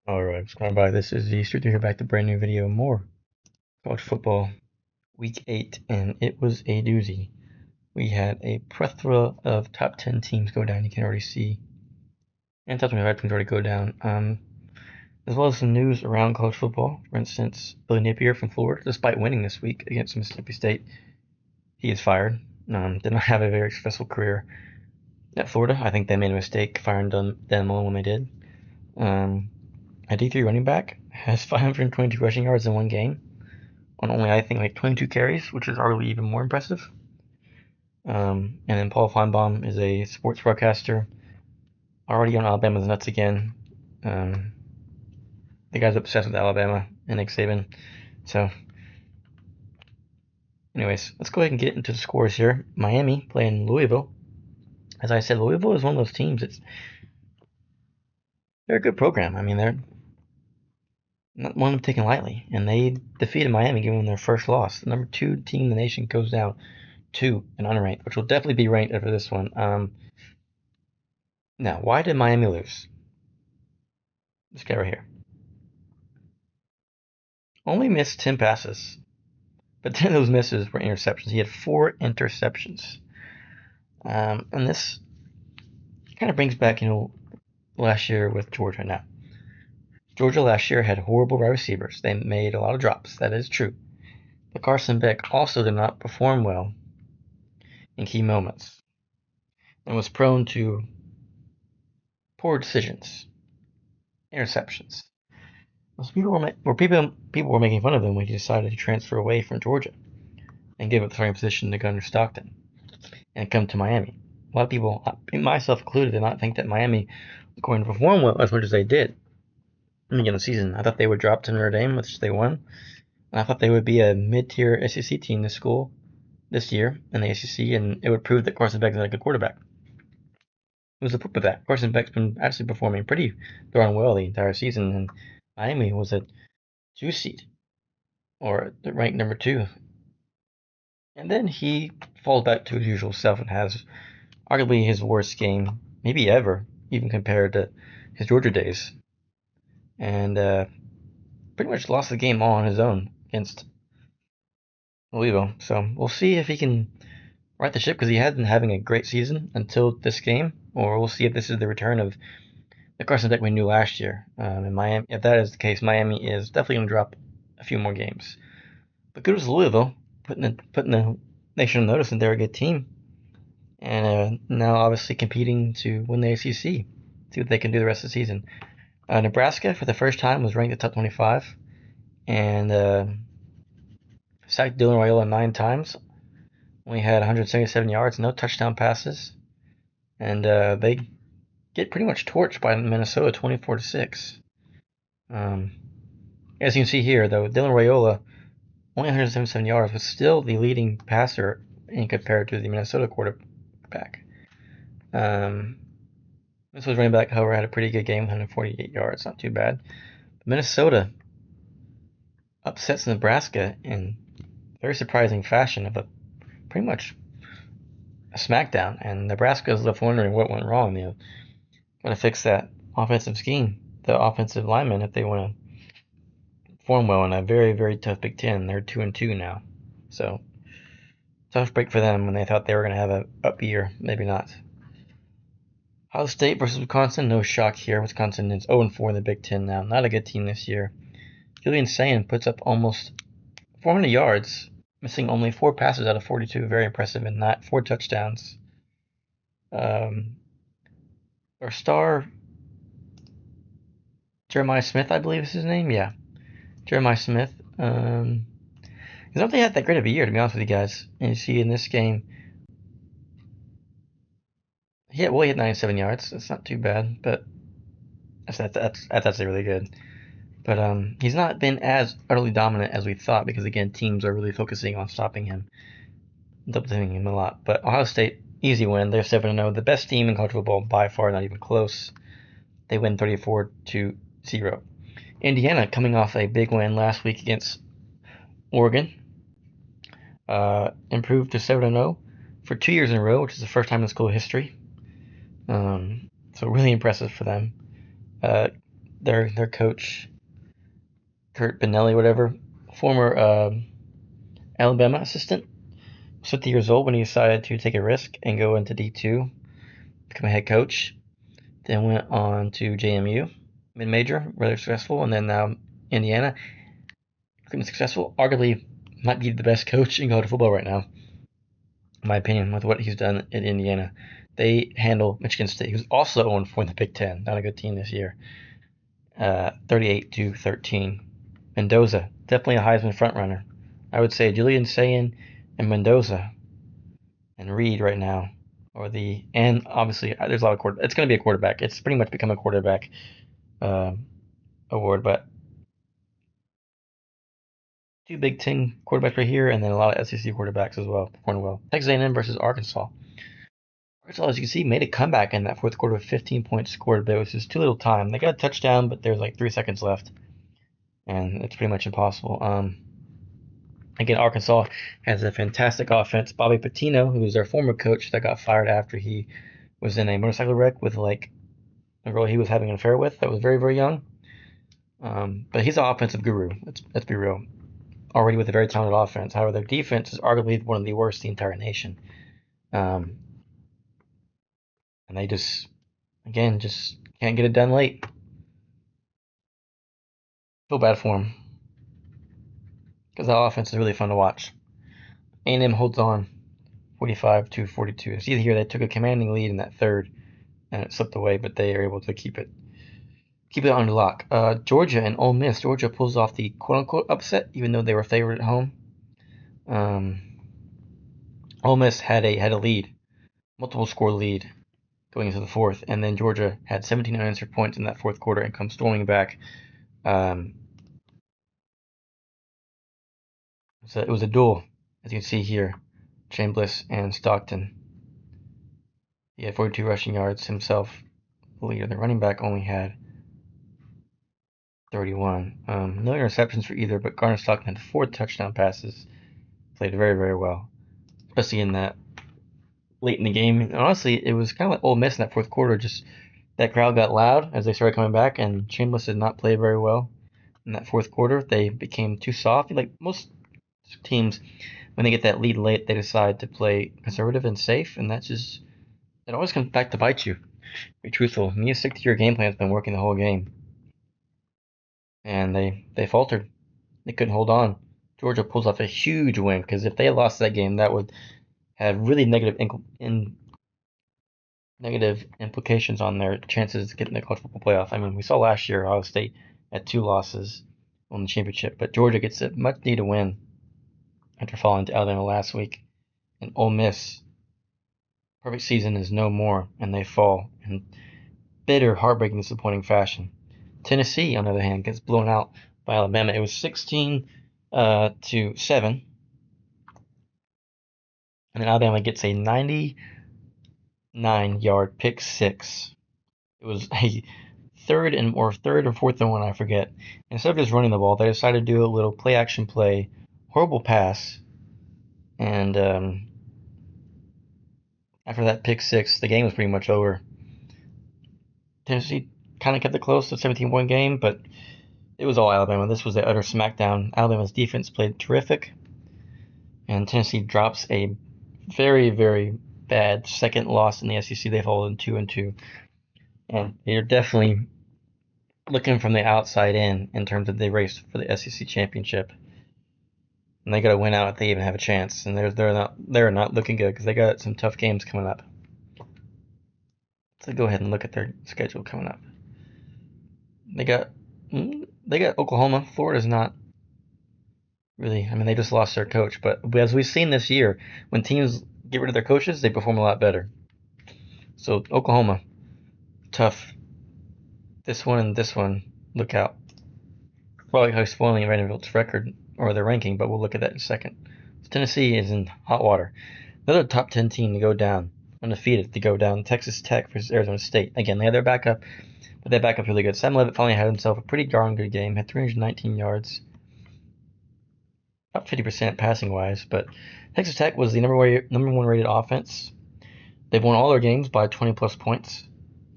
Alright, what's going by? This is Easter. Here back to a brand new video. More college football week 8, and it was a doozy. We had a plethora of top 10 teams go down. You can already see, and top 25 teams already go down. As well as some news around college football. For instance, Billy Napier from Florida, despite winning this week against Mississippi State, he is fired. Did not have a very successful career at Florida. I think they made a mistake firing Dan Mullen when they did. A D3 running back has 522 rushing yards in one game on only, I think, like 22 carries, which is arguably even more impressive. And then Paul Feinbaum is a sports broadcaster, already on Alabama's nuts again. The guy's obsessed with Alabama and Nick Saban. So, anyways, let's go ahead and get into the scores here. Miami playing Louisville. As I said, Louisville is one of those teams. They're a good program. I mean, they're not one to be taken lightly, and they defeated Miami, giving them their first loss. The number 2 team in the nation goes down to an unranked, which will definitely be ranked after this one. Now, why did Miami lose? This guy right here only missed 10 passes, but 10 of those misses were interceptions. He had 4 interceptions, and this kind of brings back, last year with Georgia. Now, Georgia last year had horrible wide receivers. They made a lot of drops. That is true. But Carson Beck also did not perform well in key moments and was prone to poor decisions, interceptions. Most people were making fun of him when he decided to transfer away from Georgia and give up the starting position to Gunner Stockton and come to Miami. A lot of people, myself included, did not think that Miami was going to perform well as much as they did in the beginning of the season. I thought they would drop to Notre Dame, which they won. And I thought they would be a mid-tier SEC team this year in the SEC, and it would prove that Carson Beck is not a good quarterback. It was the proof of that. Carson Beck's been actually performing pretty darn well the entire season, and Miami was a 2 seed, or ranked number 2. And then he falls back to his usual self and has arguably his worst game, maybe ever, even compared to his Georgia days. And pretty much lost the game all on his own against Louisville. So we'll see if he can right the ship, because he had been having a great season until this game, or we'll see if this is the return of the Carson Beck we knew last year. In Miami, if that is the case, Miami is definitely going to drop a few more games. But good as Louisville, putting the nation on notice that they're a good team, and now obviously competing to win the ACC. See what they can do the rest of the season. Nebraska, for the first time, was ranked in the top 25, and sacked Dylan Raiola 9 times. Only had 177 yards, no touchdown passes, and they get pretty much torched by Minnesota 24-6. As you can see here, though, Dylan Raiola, only 177 yards, was still the leading passer in compared to the Minnesota quarterback. Minnesota's running back, however, had a pretty good game, 148 yards, not too bad. But Minnesota upsets Nebraska in very surprising fashion of a pretty much a smackdown, and Nebraska is left wondering what went wrong. Got to fix that offensive scheme, the offensive linemen, if they want to perform well in a very, very tough Big Ten. They're 2-2 now, so tough break for them when they thought they were going to have an up year. Maybe not. Ohio State versus Wisconsin, no shock here. Wisconsin is 0-4 in the Big Ten now. Not a good team this year. Julian Sayin puts up almost 400 yards, missing only 4 passes out of 42. Very impressive in that. 4 touchdowns. Our star, Jeremiah Smith, I believe is his name. Yeah, Jeremiah Smith. He's not really had that great of a year, to be honest with you guys. And you see in this game, he had 97 yards. That's not too bad, but that's actually really good. But he's not been as utterly dominant as we thought, because again, teams are really focusing on stopping him, double teaming him a lot. But Ohio State, easy win. They're 7-0, the best team in college football by far, not even close. They win 34-0. Indiana, coming off a big win last week against Oregon, improved to 7-0 for 2 years in a row, which is the first time in school history. So really impressive for them. their coach, Kurt Benelli, whatever, former Alabama assistant, was 50 years old when he decided to take a risk and go into D2, become a head coach. Then went on to JMU, mid-major, really successful, and then now Indiana, extremely successful. Arguably might be the best coach in college football right now, in my opinion, with what he's done at Indiana. They handle Michigan State, who's also 0-4 in the Big Ten. Not a good team this year. 38-13. Mendoza, definitely a Heisman frontrunner. I would say Julian Sayin and Mendoza and Reed right now, and obviously there's a lot of it's going to be a quarterback. It's pretty much become a quarterback award, but two Big Ten quarterbacks right here, and then a lot of SEC quarterbacks as well performing well. Texas A&M versus Arkansas. Arkansas, as you can see, made a comeback in that fourth quarter with 15 points scored, but it was just too little time. They got a touchdown, but there was like 3 seconds left, and it's pretty much impossible. Again, Arkansas has a fantastic offense. Bobby Patino, who was their former coach that got fired after he was in a motorcycle wreck with like a girl he was having an affair with that was very, very young. But he's an offensive guru. Let's be real. Already with a very talented offense. However, their defense is arguably one of the worst in the entire nation. And they just can't get it done late. Feel bad for them because that offense is really fun to watch. A&M holds on 45-42. See here, they took a commanding lead in that third, and it slipped away, but they are able to keep it under lock. Georgia and Ole Miss. Georgia pulls off the quote-unquote upset, even though they were favored at home. Ole Miss had a lead, multiple score lead, going into the fourth, and then Georgia had 17 unanswered points in that fourth quarter and come storming back. So it was a duel, as you can see here, Chambliss and Stockton. He had 42 rushing yards himself. The leader, the running back, only had 31. No interceptions for either, but Garner Stockton had 4 touchdown passes. Played very, very well, especially in that late in the game. And honestly, it was kind of like Ole Miss in that fourth quarter. Just that crowd got loud as they started coming back, and Chambliss did not play very well in that fourth quarter. They became too soft. Like most teams, when they get that lead late, they decide to play conservative and safe, and it always comes back to bite you. Be truthful. You need to stick to your game plan that's been working the whole game. And they faltered. They couldn't hold on. Georgia pulls off a huge win, because if they had lost that game, that would have really negative implications on their chances to get in the college football playoff. I mean, we saw last year Ohio State had 2 losses on the championship, but Georgia gets a much needed win after falling to Alabama last week. And Ole Miss, perfect season is no more, and they fall in bitter, heartbreaking, disappointing fashion. Tennessee, on the other hand, gets blown out by Alabama. It was 16-7, and then Alabama gets a 99-yard pick six. It was a third or fourth and one, I forget. Instead of just running the ball, they decided to do a little play action play, horrible pass, and after that pick six, the game was pretty much over. Tennessee kind of kept it close to a 17-point game, but it was all Alabama. This was an utter smackdown. Alabama's defense played terrific, and Tennessee drops a very, very bad second loss in the SEC. They followed 2-2, and they're definitely looking from the outside in terms of the race for the SEC championship. And they got to win out if they even have a chance. And they're not looking good, because they got some tough games coming up. So go ahead and look at their schedule coming up. They got Oklahoma. Florida's not really. I mean, they just lost their coach, but as we've seen this year, when teams get rid of their coaches, they perform a lot better. So Oklahoma, tough. This one and this one, look out. Probably spoiling Vanderbilt's record or their ranking, but we'll look at that in a second. So Tennessee is in hot water. Another top 10 team to go down, undefeated to go down. Texas Tech versus Arizona State. Again, they had their backup, but their backup really good. Sam Levitt finally had himself a pretty darn good game. Had 319 yards, about 50% passing wise. But Texas Tech was the number one rated offense. They've won all their games by 20 plus points,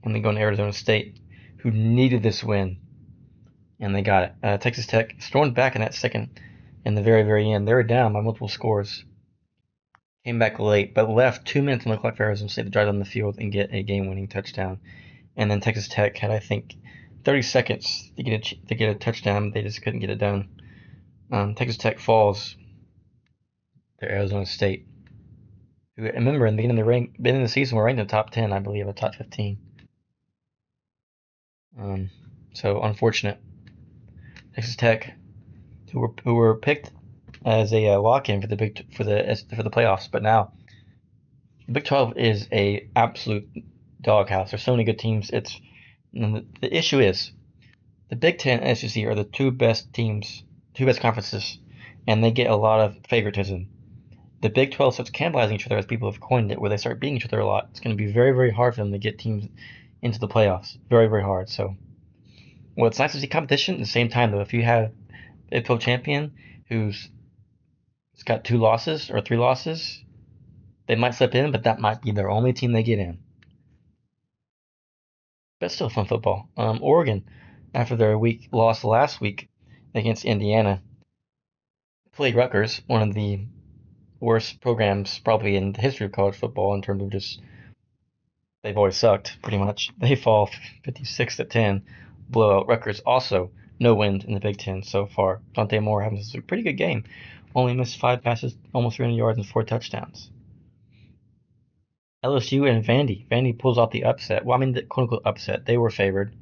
and they go to Arizona State, who needed this win and they got it. Texas Tech stormed back in that second in the very, very end. They were down by multiple scores. Came back late, but left 2 minutes on the clock for Arizona State to drive down the field and get a game-winning touchdown. And then Texas Tech had, I think, 30 seconds to get a touchdown. They just couldn't get it done. Texas Tech falls to Arizona State. Who, remember, in the beginning of the season, we're ranked in the top 10, I believe, the top 15. So unfortunate. Texas Tech, who were picked as a lock-in for the playoffs, but now the Big 12 is a absolute doghouse. There's so many good teams. The issue is the Big 10 and SEC are the two best conferences, and they get a lot of favoritism. The Big 12 starts cannibalizing each other, as people have coined it, where they start beating each other a lot. It's going to be very, very hard for them to get teams into the playoffs. Very, very hard. So, well, it's nice to see competition. At the same time, though, if you have a Big 12 champion who's got 2 losses or 3 losses, they might slip in, but that might be their only team they get in. But still fun football. Oregon, after their loss last week against Indiana, played Rutgers, one of the worst programs probably in the history of college football in terms of just they've always sucked pretty much. They fall 56-10, blow out Rutgers. Also, no wins in the Big Ten so far. Dante Moore having a pretty good game. Only missed 5 passes, almost 300 yards, and 4 touchdowns. LSU and Vandy. Vandy pulls off the upset. Well, I mean, the quote-unquote upset. They were favored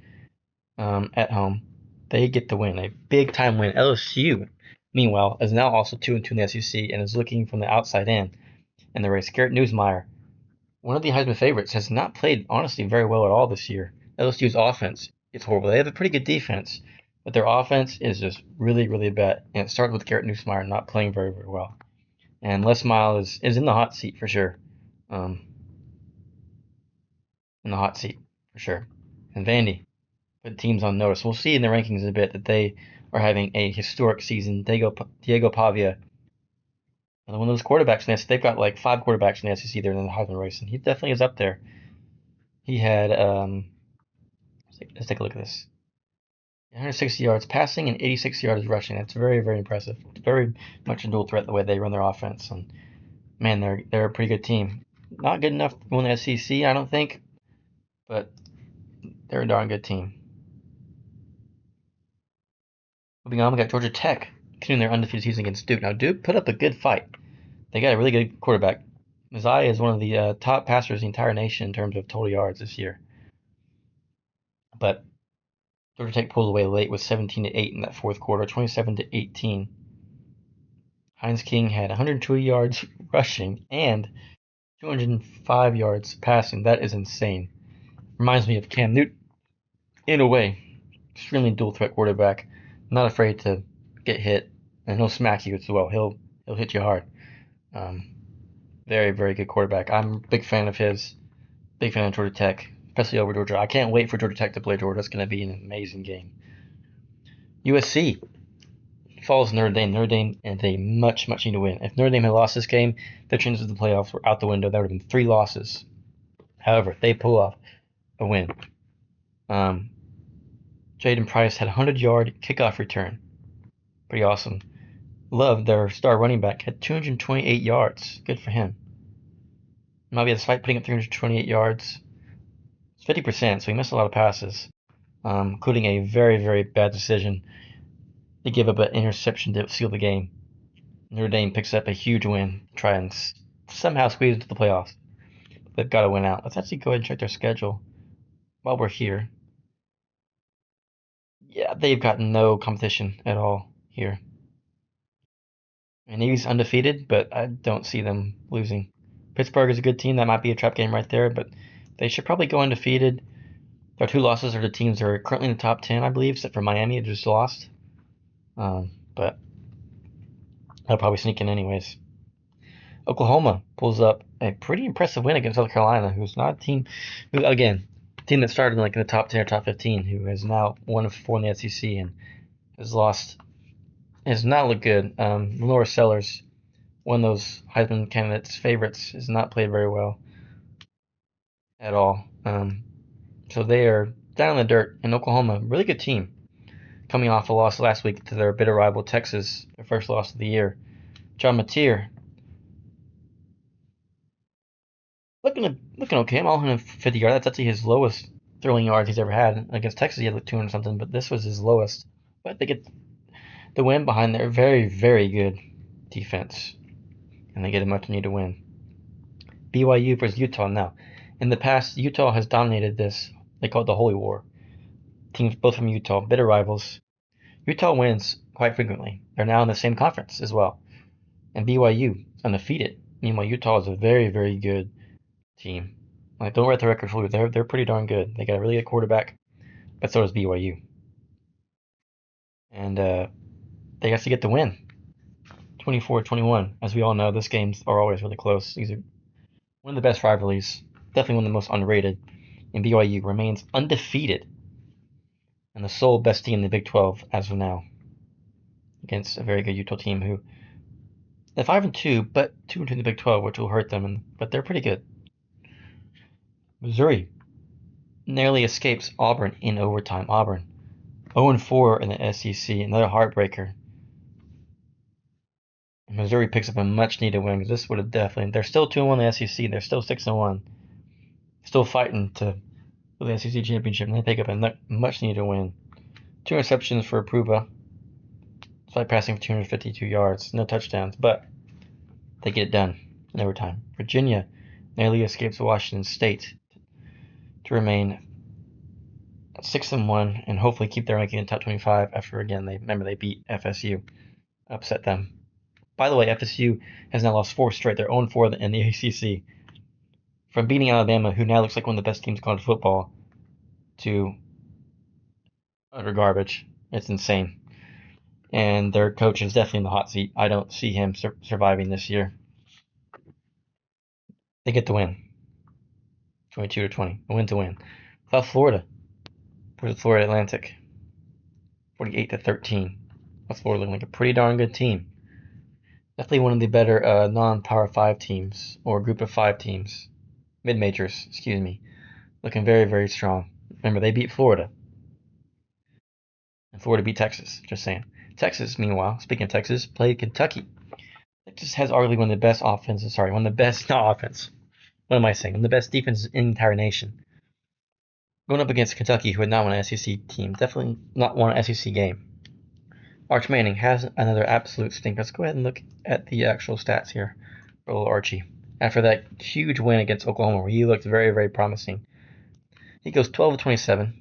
at home. They get the win, a big-time win. LSU, meanwhile, is now also 2-2 in the SEC and is looking from the outside in the race. Garrett Newsmeyer, one of the Heisman favorites, has not played, honestly, very well at all this year. LSU's offense is horrible. They have a pretty good defense, but their offense is just really, really bad. And it started with Garrett Newsmeyer not playing very, very well. And Les Miles is in the hot seat for sure. In the hot seat for sure. And Vandy put teams on notice. We'll see in the rankings in a bit that they are having a historic season. Diego Pavia, one of those quarterbacks. They've got like 5 quarterbacks in the SEC there in the Heisman race, and he definitely is up there. He had let's take a look at this. 160 yards passing and 86 yards rushing. That's very, very impressive. Very much a dual threat the way they run their offense. And man, they're a pretty good team. Not good enough to win the SEC, I don't think, but they're a darn good team. Moving on, we got Georgia Tech continuing their undefeated season against Duke. Now, Duke put up a good fight. They got a really good quarterback. Messiah is one of the top passers in the entire nation in terms of total yards this year. But Georgia Tech pulled away late with 17-8 in that fourth quarter, 27-18. Heinz King had 120 yards rushing and 205 yards passing. That is insane. Reminds me of Cam Newton in a way. Extremely dual threat quarterback. Not afraid to get hit, and he'll smack you as well. He'll hit you hard. Very, very good quarterback. I'm a big fan of his. Big fan of Georgia Tech, especially over Georgia. I can't wait for Georgia Tech to play Georgia. It's going to be an amazing game. USC falls Notre Dame. Notre Dame and they much need to win. If Notre Dame had lost this game, their chances of the playoffs were out the window. That would have been 3 losses. However, they pull off a win. Jaden Price had a 100-yard kickoff return. Pretty awesome. Love, their star running back, had 228 yards. Good for him. Might be despite putting up 328 yards. It's 50%, so he missed a lot of passes, including a very, very bad decision to give up an interception to seal the game. Notre Dame picks up a huge win, try and somehow squeeze into the playoffs. They've got to win out. Let's actually go ahead and check their schedule while we're here. Yeah, they've got no competition at all here. And Navy's undefeated, but I don't see them losing. Pittsburgh is a good team. That might be a trap game right there, but they should probably go undefeated. Their 2 losses are to teams that are currently in the top 10, I believe, except for Miami, who just lost. But they'll probably sneak in anyways. Oklahoma pulls up a pretty impressive win against South Carolina, who's not a team, team that started like in the top 10 or top 15, who is now 1 of 4 in the SEC and has lost. Has not looked good. Lenora Sellers, one of those Heisman candidates' favorites, has not played very well at all. So they are down in the dirt. And Oklahoma, really good team. coming off a loss last week to their bitter rival Texas, their first loss of the year. John Mateer looking okay. I'm all 150 yards. That's actually his lowest throwing yards he's ever had. Against Texas, he had like 200 something, but this was his lowest. But they get the win behind their very, very good defense, and they get a much needed win. BYU versus Utah now. In the past, Utah has dominated this. They call it the Holy War. Teams both from Utah, bitter rivals. Utah wins quite frequently. They're now in the same conference as well. And BYU undefeated. Meanwhile, Utah is a very, very good team. Like, don't write the record for you. They're pretty darn good. They got a really good quarterback, but so does BYU. And they have to get the win. 24-21. As we all know, these games are always really close. These are one of the best rivalries. Definitely one of the most underrated. And BYU remains undefeated and the sole best team in the Big 12 as of now, against a very good Utah team who they're 5-2, but 2-2 in the Big 12, which will hurt them. But they're pretty good. Missouri narrowly escapes Auburn in overtime. Auburn 0-4 in the SEC, another heartbreaker. And Missouri picks up a much-needed win because this would have definitely. They're still 2-1 in the SEC. They're still 6-1, still fighting for the SEC championship, and they pick up a much-needed win. 2 interceptions for Pruba, despite passing for 252 yards, no touchdowns, but they get it done in overtime. Virginia narrowly escapes Washington State to remain 6-1 and hopefully keep their ranking in the top 25 after, again, they beat FSU, upset them. By the way, FSU has now lost 4 straight. They're 0-4 in the ACC. From beating Alabama, who now looks like one of the best teams in college football, to utter garbage. It's insane. And their coach is definitely in the hot seat. I don't see him surviving this year. They get the win. 22-20. A win to win. South Florida versus Florida Atlantic. 48-13. South Florida looking like a pretty darn good team. Definitely one of the better non-Power 5 teams, or group of 5 teams. Mid-majors, excuse me. Looking very, very strong. Remember, they beat Florida. And Florida beat Texas. Just saying. Texas, meanwhile, speaking of Texas, played Kentucky. Texas has arguably one of the best offenses. Sorry, one of the best, not offense. What am I saying? One of the best defenses in the entire nation. Going up against Kentucky, who had not won an SEC team. Definitely not won an SEC game. Arch Manning has another absolute stink. Let's go ahead and look at the actual stats here for little Archie. After that huge win against Oklahoma, where he looked very, very promising. He goes 12-27,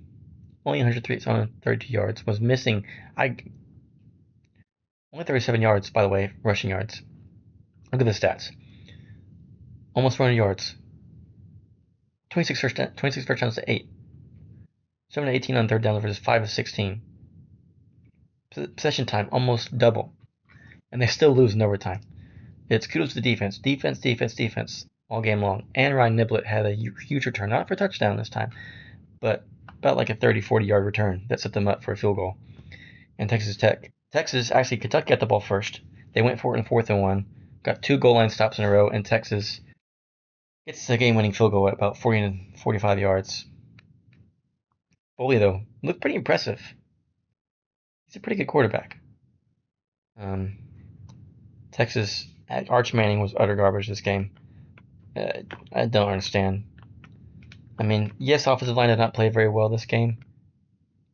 only 132 yards, was missing only 37 yards, by the way, rushing yards. Look at the stats. Almost 400 yards. 26 first downs to 8. 7-18 on third down versus 5-16. Possession time almost double. And they still lose in overtime. It's kudos to the defense. Defense all game long. And Ryan Niblett had a huge return. Not for a touchdown this time, but about like a 30-40 yard return that set them up for a field goal. And Texas Tech. Actually, Kentucky got the ball first. They went for it in 4th and 1. Got 2 goal line stops in a row, and Texas gets the game-winning field goal at about 40-45 yards. Foley, though, looked pretty impressive. He's a pretty good quarterback. Texas, Arch Manning was utter garbage this game. I don't understand. I mean, yes, offensive line did not play very well this game,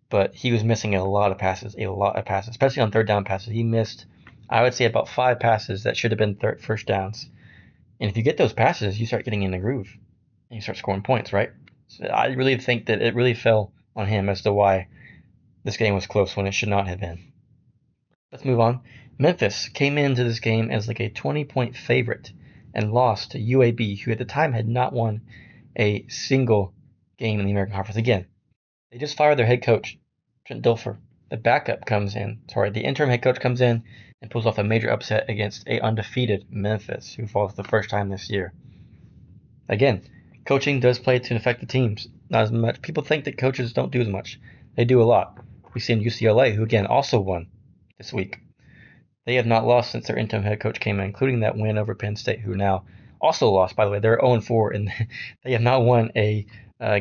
but he was missing a lot of passes, especially on third down passes. He missed, I would say, about 5 passes that should have been first downs. And if you get those passes, you start getting in the groove, and you start scoring points, right? So I really think that it really fell on him as to why this game was close when it should not have been. Let's move on. Memphis came into this game as like a 20-point favorite and lost to UAB, who at the time had not won a single game in the American Conference. Again, they just fired their head coach, Trent Dilfer. The interim head coach comes in and pulls off a major upset against a undefeated Memphis, who falls the first time this year. Again, coaching does play to affect the teams. Not as much. People think that coaches don't do as much. They do a lot. We see in UCLA, who again also won this week. They have not lost since their interim head coach came in, including that win over Penn State, who now also lost, by the way. They're 0-4, and they have not won a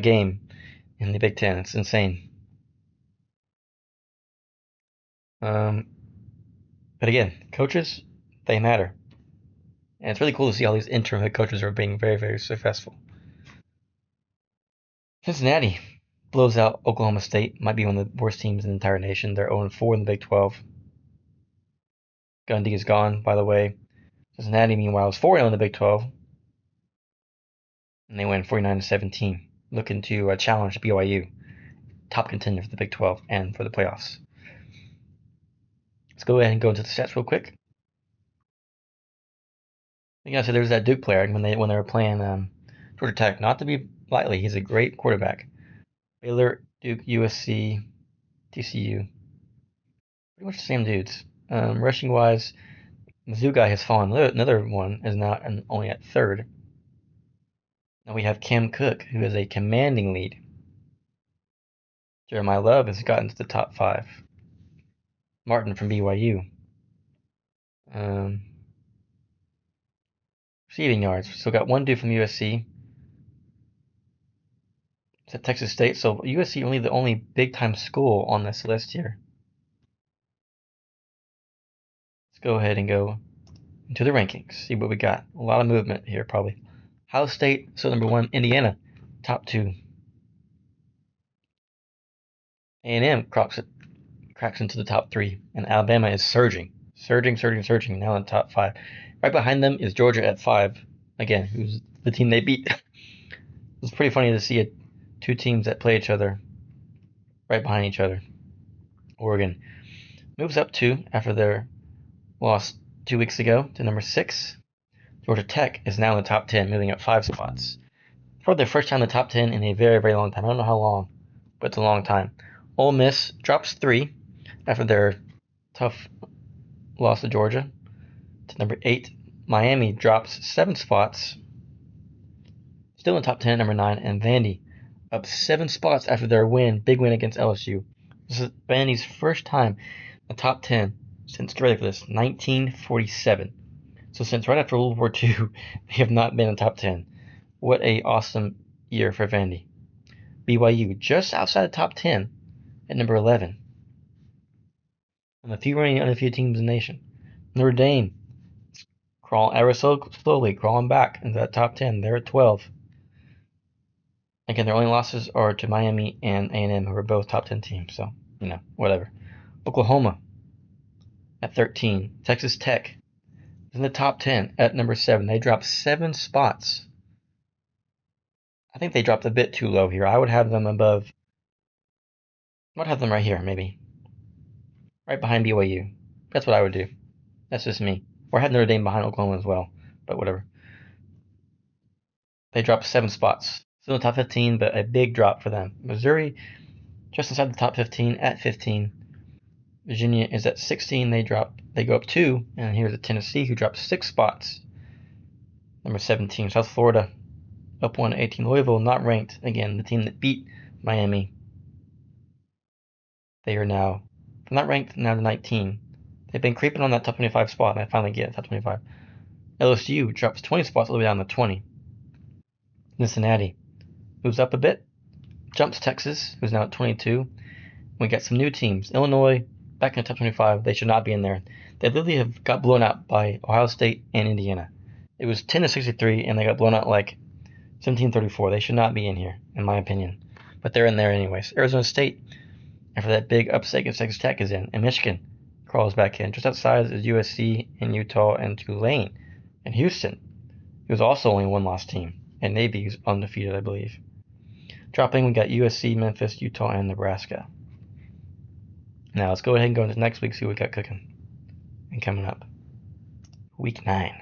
game in the Big Ten. It's insane. But again, coaches, they matter. And it's really cool to see all these interim head coaches are being very, very successful. Cincinnati blows out Oklahoma State. Might be one of the worst teams in the entire nation. They're 0-4 in the Big 12. Gundy is gone, by the way. Cincinnati, meanwhile, is 4-0 in the Big 12. And they win 49-17. Looking to challenge BYU, top contender for the Big 12 and for the playoffs. Let's go ahead and go into the stats real quick. You gotta say there's that Duke player when they were playing Georgia Tech. Not to be lightly, he's a great quarterback. Baylor, Duke, USC, TCU, pretty much the same dudes. Rushing wise, Mizzou guy has fallen. Another one is now only at third. Now we have Cam Cook, who is a commanding lead. Jeremiah Love has gotten to the top 5. Martin from BYU. Receiving yards. So got one dude from USC. It's at Texas State. So USC only the only big time school on this list here. Let's go ahead and go into the rankings. See what we got. A lot of movement here probably. Ohio State, so number 1. Indiana, top 2. A&M cracks into the top 3, and Alabama is surging, now in the top 5. Right behind them is Georgia at 5. Again, who's the team they beat. It's pretty funny to see two teams that play each other right behind each other. Oregon moves up 2 after their loss 2 weeks ago to number 6. Georgia Tech is now in the top 10, moving up 5 spots. For their first time in the top 10 in a very, very long time. I don't know how long, but it's a long time. Ole Miss drops 3 after their tough loss to Georgia to number 8. Miami drops 7 spots, still in the top 10, number 9. And Vandy up 7 spots after their big win against LSU. This is Vandy's first time in the top 10 since, get ready for this, 1947. So since right after World War II, they have not been in the top 10. What a awesome year for Vandy. BYU just outside the top 10 at number 11. And the few remaining undefeated teams in the nation. Notre Dame ever so slowly crawling back into that top 10. They're at 12. Again, their only losses are to Miami and A&M, who are both top 10 teams. So, whatever. Oklahoma at 13. Texas Tech is in the top 10 at number 7. They dropped 7 spots. I think they dropped a bit too low here. I would have them above. I would have them right here, maybe. Right behind BYU. That's what I would do. That's just me. Or I had Notre Dame behind Oklahoma as well. But whatever. They dropped 7 spots. Still in the top 15, but a big drop for them. Missouri, just inside the top 15 at 15. Virginia is at 16. They go up 2. And here's the Tennessee, who dropped 6 spots. Number 17. South Florida up 1 at 18. Louisville not ranked. Again, the team that beat Miami. They are now not ranked, now to 19. They've been creeping on that top 25 spot, and I finally get top 25. LSU drops 20 spots all the way down to 20. Cincinnati moves up a bit, jumps Texas, who's now at 22. We got some new teams. Illinois back in the top 25. They should not be in there. They literally have got blown out by Ohio State and Indiana. It was 10-63, and they got blown out like 17-34. They should not be in here, in my opinion. But they're in there anyways. Arizona State, after that big upset against Texas Tech, is in. And Michigan crawls back in. Just outside is USC and Utah and Tulane. And Houston, who's also only one loss team. And Navy is undefeated, I believe. Dropping, we got USC, Memphis, Utah, and Nebraska. Now let's go ahead and go into next week, see what we got cooking and coming up. Week 9.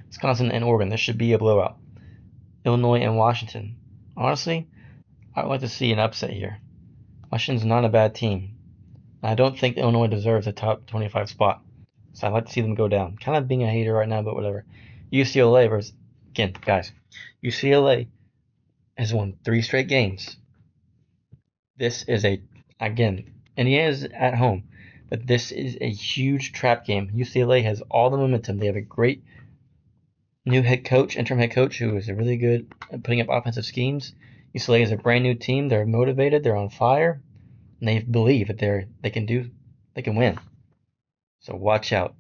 Wisconsin and Oregon. This should be a blowout. Illinois and Washington. Honestly, I would like to see an upset here. Washington's not a bad team. I don't think Illinois deserves a top 25 spot. So I'd like to see them go down. Kind of being a hater right now, but whatever. UCLA versus, again, guys, UCLA has won 3 straight games. This is again, Indiana's at home, but this is a huge trap game. UCLA has all the momentum. They have a great new interim head coach, who is really good at putting up offensive schemes. UCLA is a brand new team. They're motivated. They're on fire. And they believe that they can do they can win. So watch out.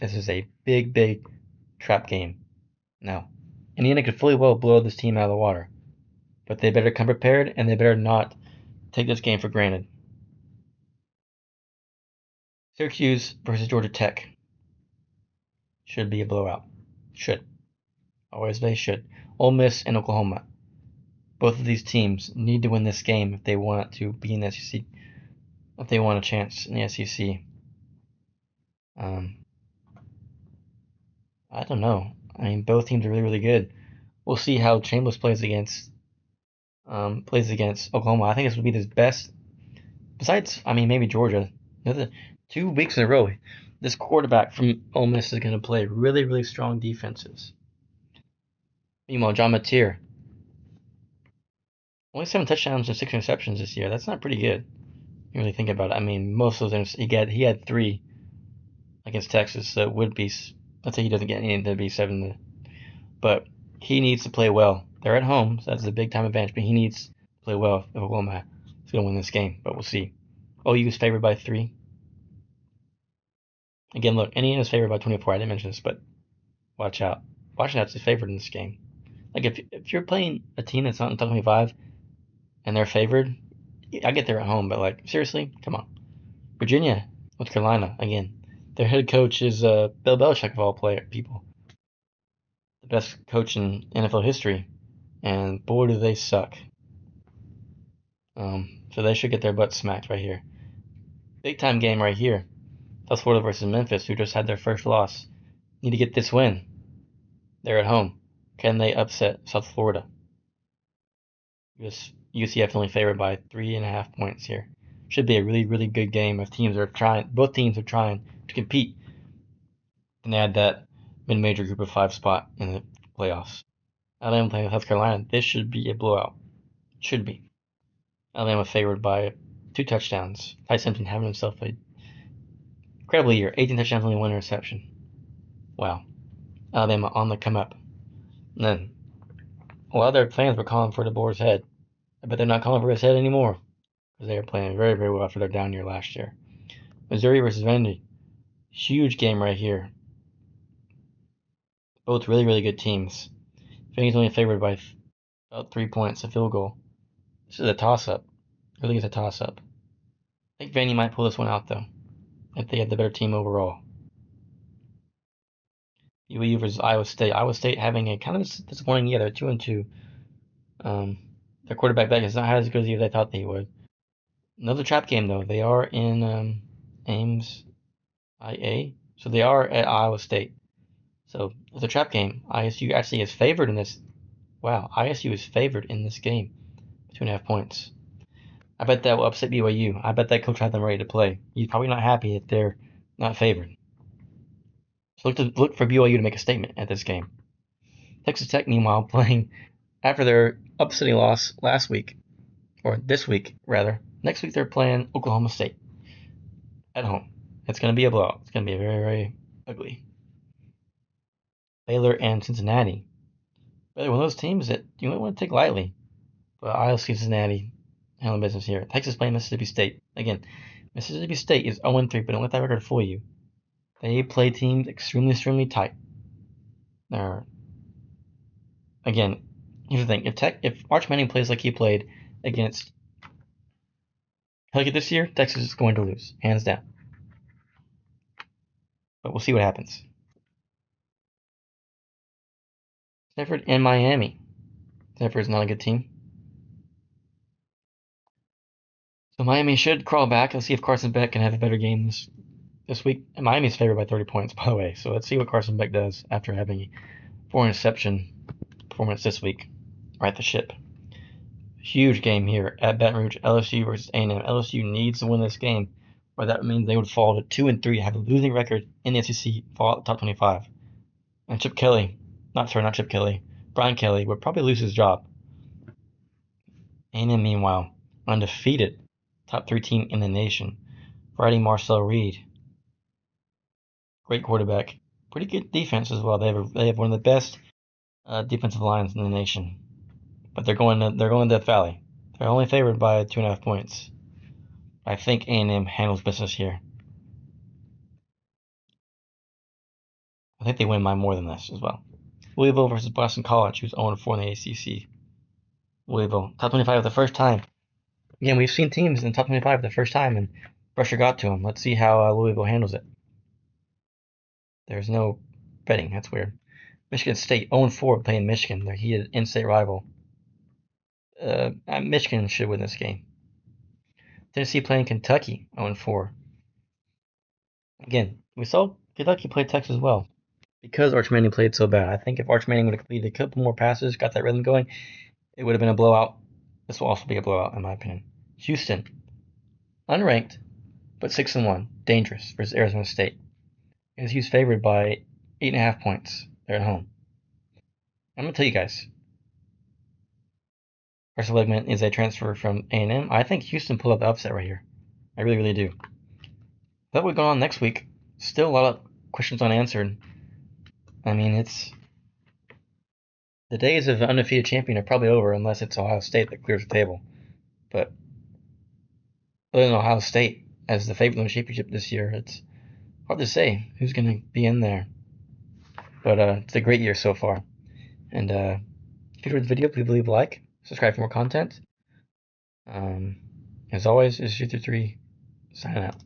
This is a big, big trap game. Now, Indiana could fully well blow this team out of the water, but they better come prepared and they better not take this game for granted. Syracuse versus Georgia Tech should be a blowout. Should. Always they should. Ole Miss and Oklahoma. Both of these teams need to win this game if they want to be in the SEC. If they want a chance in the SEC. I don't know. I mean, both teams are really, really good. We'll see how Chambers plays against Oklahoma. I think this would be his best. Besides, I mean, maybe Georgia. Another 2 weeks in a row, this quarterback from Ole Miss is going to play really, really strong defenses. Meanwhile, John Mateer, only 7 touchdowns and 6 interceptions this year. That's not pretty good. You really think about it. I mean, most of those he had 3 against Texas, so it would be. Let's say he doesn't get any, it'd be 7. But he needs to play well. They're at home, so that's a big time advantage. But he needs to play well if Oklahoma is going to win this game. But we'll see. OU is favored by 3. Again, look, Indiana's favored by 24. I didn't mention this, but watch out. Washington's favored in this game. Like, if you're playing a team that's not in top 25 and they're favored, I get they're at home, but, like, seriously? Come on. Virginia, North Carolina, again. Their head coach is Bill Belichick of all people. The best coach in NFL history. And boy, do they suck. So they should get their butts smacked right here. Big time game right here. South Florida versus Memphis, who just had their first loss. Need to get this win. They're at home. Can they upset South Florida? UCF only favored by 3.5 points here. Should be a really, really good game if both teams are trying to compete and add that mid-major group of 5 spot in the playoffs. Alabama playing South Carolina. This should be a blowout. Should be. Alabama favored by 2 touchdowns. Ty Simpson having himself an incredible year. 18 touchdowns, only 1 interception. Wow. Alabama on the come up. And then a lot of their fans were calling for the Boar's head. I bet they're not calling for his head anymore because they were playing very, very well after their down year last year. Missouri versus Vandy. Huge game right here. Both really, really good teams. Vandy's only favored by about 3 points, a field goal. This is a toss-up. I think it's a toss-up. I think Vandy might pull this one out, though, if they have the better team overall. UAU versus Iowa State. Iowa State having a kind of disappointing year. They're 2-2. Their quarterback is not as good as they thought they would. Another trap game, though. They are in Ames, IA. So they are at Iowa State. So it's a trap game. ISU actually is favored in this. Wow, ISU is favored in this game. 2.5 points. I bet that will upset BYU. I bet that coach had them ready to play. He's probably not happy if they're not favored. So look for BYU to make a statement at this game. Texas Tech, meanwhile, playing after their upsetting loss last week, or this week, rather. Next week, they're playing Oklahoma State at home. It's going to be a blowout. It's going to be very, very ugly. Baylor and Cincinnati. Baylor, one of those teams that you might want to take lightly. But I'll see Cincinnati handling business here. Texas playing Mississippi State. Again, Mississippi State is 0-3, but don't let that record fool you. They play teams extremely, extremely tight. Again, here's the thing. If Arch Manning plays like he played against Connecticut this year, Texas is going to lose, hands down. But we'll see what happens. Stanford and Miami. Stanford is not a good team. So Miami should crawl back. Let's see if Carson Beck can have a better game this week. And Miami's favored by 30 points, by the way. So let's see what Carson Beck does after having a 4 interception performance this week. Right the ship. Huge game here at Baton Rouge. LSU versus A&M. LSU needs to win this game, or that means they would fall to 2-3, have a losing record in the SEC, fall out the top 25. And Brian Kelly would probably lose his job. A&M, meanwhile, undefeated, top 3 team in the nation. Fighting Marcel Reed. Great quarterback. Pretty good defense as well. They have one of the best defensive lines in the nation. But they're going to Death Valley. They're only favored by 2.5 points. I think A&M handles business here. I think they win by more than this as well. Louisville versus Boston College, who's 0-4 in the ACC. Louisville, top 25 for the first time. Again, we've seen teams in the top 25 for the first time, and pressure got to them. Let's see how Louisville handles it. There's no betting. That's weird. Michigan State, 0-4 playing Michigan. They're heated in-state rival. Michigan should win this game. Tennessee playing Kentucky, 0-4. Again, we saw Kentucky play Texas well because Arch Manning played so bad. I think if Arch Manning would have completed a couple more passes, got that rhythm going, it would have been a blowout. This will also be a blowout, in my opinion. Houston, unranked, but 6-1, dangerous versus Arizona State. He's favored by 8.5 points. They're at home. I'm gonna tell you guys, Carson Legman is a transfer from A&M. I think Houston pulled up the upset right here. I really, really do. That would go on next week. Still a lot of questions unanswered. I mean, the days of undefeated champion are probably over unless it's Ohio State that clears the table. But other than Ohio State as the favorite in the championship this year, it's hard to say who's going to be in there. But it's a great year so far. And if you enjoyed the video, please leave a like, subscribe for more content. As always, it's Shooter3 signing out.